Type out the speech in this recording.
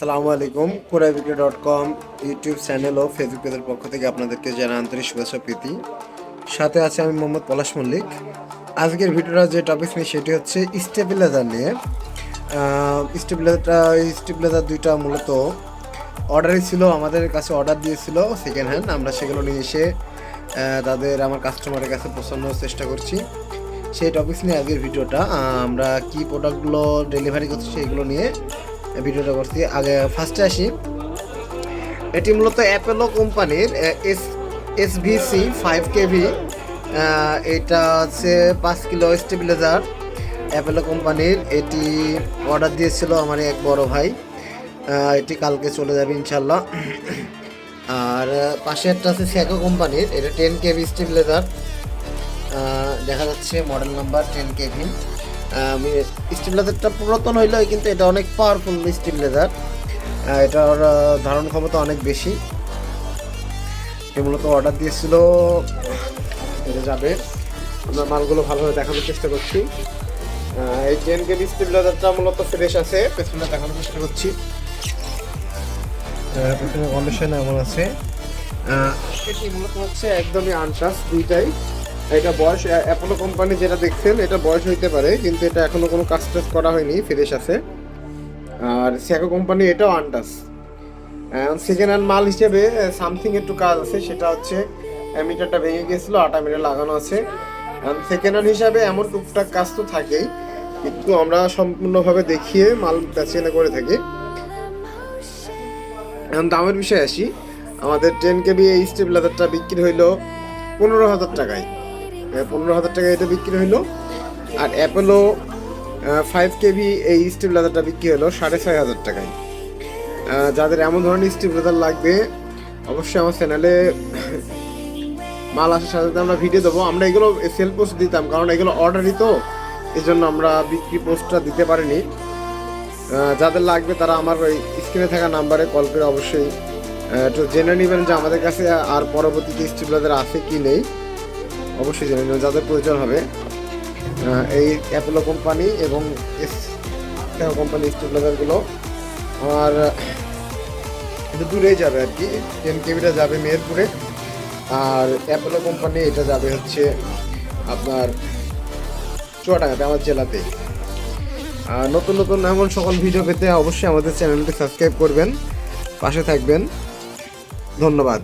আসসালামু আলাইকুম। kurai.com YouTube channel ও Facebook পেজের পক্ষ থেকে আপনাদেরকে জানাই আন্তরিক শুভেচ্ছা প্রীতি। সাথে আছে আমি মোহাম্মদ পলাশ মল্লিক। আজকের ভিডিওটা যে টপিক নিয়ে সেটি হচ্ছে স্টেবিলাইজার নিয়ে। স্টেবিলাইজার দুইটা মূলত অর্ডারই ছিল, আমাদের কাছে অর্ডার দিয়েছিল সেকেন্ড হ্যান্ড। আমরা সেগুলো নিয়ে এসে আমার কাস্টমারের কাছে পৌঁছানোর চেষ্টা করছি। সেই টপিকস নিয়ে আজকের ভিডিওটা। আমরা কি প্রোডাক্টগুলো ডেলিভারি করছি সেইগুলো নিয়ে ভিডিওটা করছি। আগে ফার্স্টে আসি, এটি মূলত অ্যাপোলো কোম্পানির SVC 5 kV। এটা হচ্ছে 5 কিলো স্টেবিলাইজার অ্যাপোলো কোম্পানির। এটি অর্ডার দিয়েছিল আমার এক বড় ভাই। এটি কালকে চলে যাবে ইনশাল্লাহ। আর পাশে একটা আছে স্যাকো কোম্পানির, এটা 10 kV স্টেবিলাইজার, দেখা যাচ্ছে মডেল নাম্বার 10 kV। স্টেবিলাইজারটা পুরাতন হইলো, কিন্তু এটা অনেক পাওয়ারফুল স্টেবিলাইজার। এটার ধারণ ক্ষমতা অনেক বেশি। মূলত অর্ডার দিয়েছিল, এটা যাবে। আমরা মালগুলো ভালোভাবে দেখানোর চেষ্টা করছি। এই 10 kV স্টেবিলাইজারটা মূলত ফ্রেশ আছে, পেছনে দেখানোর চেষ্টা করছি। পেছনে কন্ডিশন এমন আছে। এটি মূলত হচ্ছে একদমই আনটাচ দুইটাই। এটা বয়স অ্যাপোলো কোম্পানি যেটা দেখছেন এটা বয়স হইতে পারে, কিন্তু এটা এখনো কোনো কাজ টাজ করা হয়নি, ফ্রেশ আছে। আর স্যাকো কোম্পানি এটাও আনটাচ। সেকেন্ড হ্যান্ড মাল হিসেবে সামথিং একটু কাজ আছে, সেটা হচ্ছে মিটারটা ভেঙে গিয়েছিল, 8 মিটার লাগানো আছে। সেকেন্ড হ্যান্ড হিসাবে এমন টুকটাক কাজ তো থাকেই, কিন্তু আমরা সম্পূর্ণভাবে দেখিয়ে মাল বেচকেনা করে থাকি। এখন দামের বিষয়ে আসি। আমাদের 10 kV এই স্টেবিলাইজারটা বিক্রি হইলো 15,000 টাকায়। 15,000 টাকায় এটা বিক্রি হইলো। আর অ্যাপোলো 5 kV এই স্টেবিলাইজারটা বিক্রি হলো 6,500 টাকায়। যাদের এমন ধরনের স্টেবিলাইজার লাগবে অবশ্যই আমার চ্যানেলে মাল আসার সাথে আমরা ভিডিও দেবো। আমরা এগুলো সেল পোস্ট দিতাম, কারণ এগুলো অর্ডারই তো, এই জন্য আমরা বিক্রি পোস্টটা দিতে পারিনি। যাদের লাগবে তারা আমার ওই স্ক্রিনে থাকা নাম্বারে কল করে অবশ্যই একটু জেনে নেবেন যে আমাদের কাছে আর পরবর্তীতে স্টেবিলাইজার আছে কি নেই, অবশ্যই জেনে নেবেন যাদের প্রয়োজন হবে। এই অ্যাপোলো কোম্পানি এবং কোম্পানি স্টেবিলাইজারগুলো আর একটু দূরেই যাবে আর কি। 10 kVটা যাবে মেহেরপুরে, আর অ্যাপোলো কোম্পানি এটা যাবে হচ্ছে আপনার চুয়াডাঙ্গাতে, আমার জেলাতে। আর নতুন নতুন এমন সকল ভিডিও পেতে অবশ্যই আমাদের চ্যানেলটি সাবস্ক্রাইব করবেন, পাশে থাকবেন। ধন্যবাদ।